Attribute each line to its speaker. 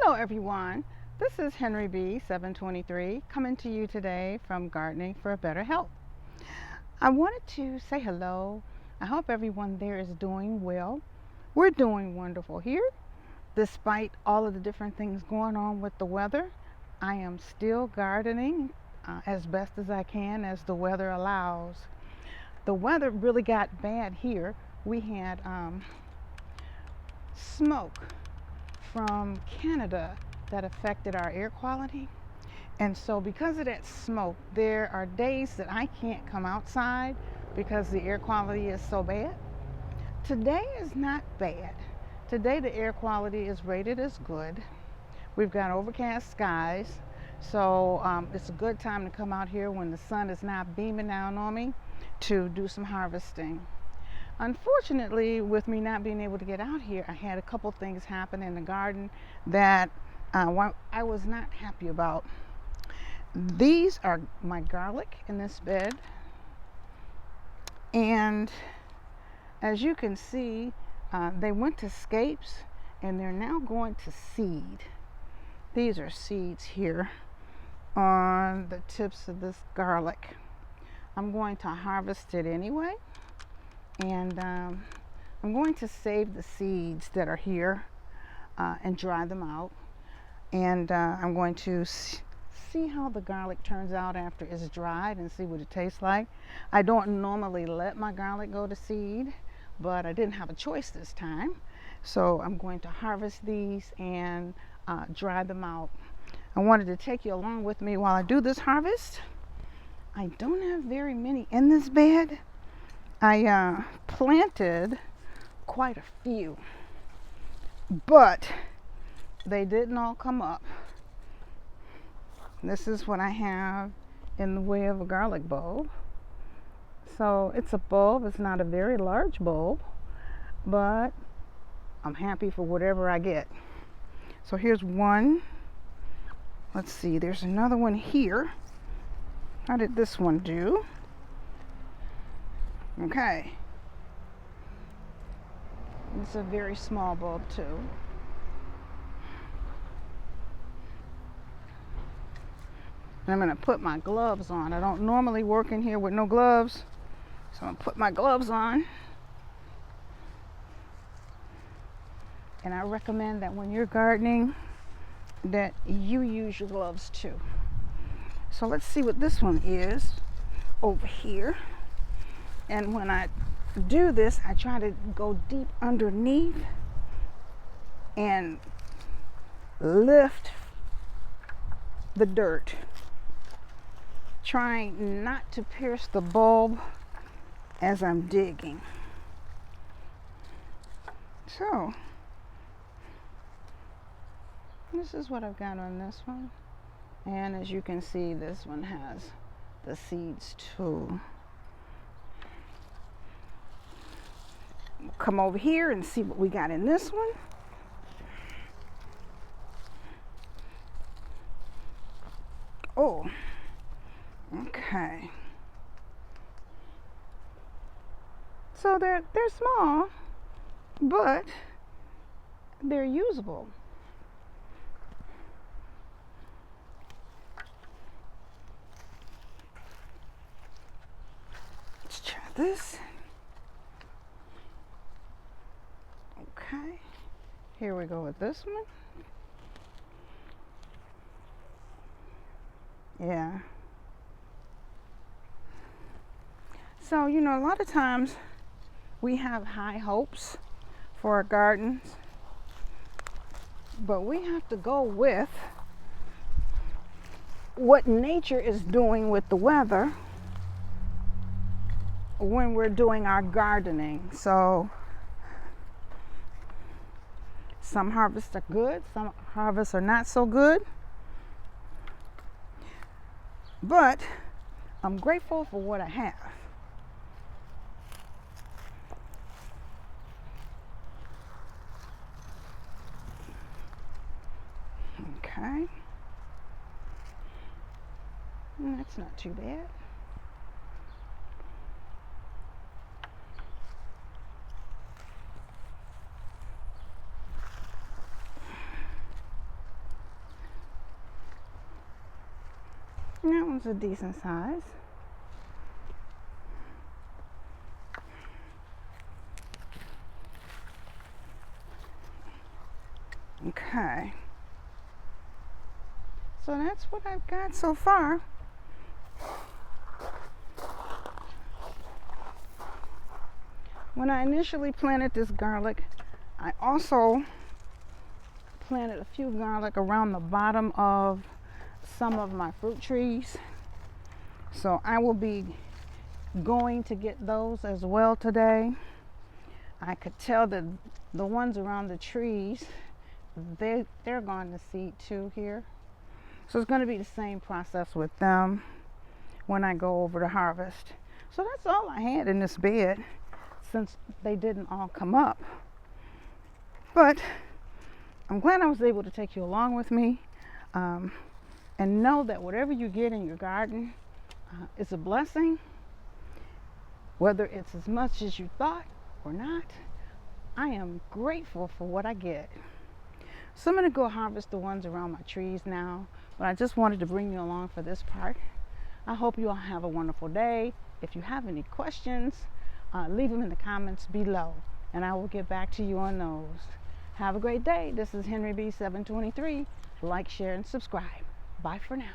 Speaker 1: Hello everyone, this is Henry B 723 coming to you today from Gardening for a Better Health. I wanted to say hello. I hope everyone there is doing well. We're doing wonderful here. Despite all of the different things going on with the weather, I am still gardening as best as I can as the weather allows. The weather really got bad here. We had smoke from Canada that affected our air quality. And so because of that smoke, there are days that I can't come outside because the air quality is so bad. Today is not bad. Today the air quality is rated as good. We've got overcast skies, so it's a good time to come out here when the sun is not beaming down on me to do some harvesting. Unfortunately, with me not being able to get out here, I had a couple things happen in the garden that I was not happy about. These are my garlic in this bed, and as you can see, they went to scapes and they're now going to seed. These are seeds here on the tips of this garlic. I'm going to harvest it anyway, and I'm going to save the seeds that are here and dry them out, and I'm going to see how the garlic turns out after it's dried and see what it tastes like. I don't normally let my garlic go to seed, but I didn't have a choice this time, so I'm going to harvest these and dry them out. I wanted to take you along with me while I do this harvest. I don't have very many in this bed. I planted quite a few, but they didn't all come up. This is what I have in the way of a garlic bulb. So it's a bulb, it's not a very large bulb, but I'm happy for whatever I get. So here's one. Let's see, there's another one here. How did this one do? Okay. It's a very small bulb too. I'm going to put my gloves on. I don't normally work in here with no gloves, so I'm going to put my gloves on. And I recommend that when you're gardening that you use your gloves too. So let's see what this one is over here. And when I do this, I try to go deep underneath and lift the dirt, trying not to pierce the bulb as I'm digging. So this is what I've got on this one, and as you can see, this one has the seeds too. Come over here and see what we got in this one. Oh, okay. So they're small, but they're usable. Let's try this. Okay, here we go with this one. Yeah. So, you know, a lot of times we have high hopes for our gardens, but we have to go with what nature is doing with the weather when we're doing our gardening. So some harvests are good, some harvests are not so good. But I'm grateful for what I have. Okay. That's not too bad. That one's a decent size. Okay. So that's what I've got so far. When I initially planted this garlic, I also planted a few garlic around the bottom of some of my fruit trees. So I will be going to get those as well today. I could tell that the ones around the trees, they're going to seed too here. So it's going to be the same process with them when I go over to harvest. So that's all I had in this bed since they didn't all come up. But I'm glad I was able to take you along with me, and know that whatever you get in your garden is a blessing, whether it's as much as you thought or not. I am grateful for what I get. So I'm going to go harvest the ones around my trees now, but I just wanted to bring you along for this part. I hope you all have a wonderful day. If you have any questions, leave them in the comments below, and I will get back to you on those. Have a great day. This is Henry B 723. Like, share, and subscribe. Bye for now.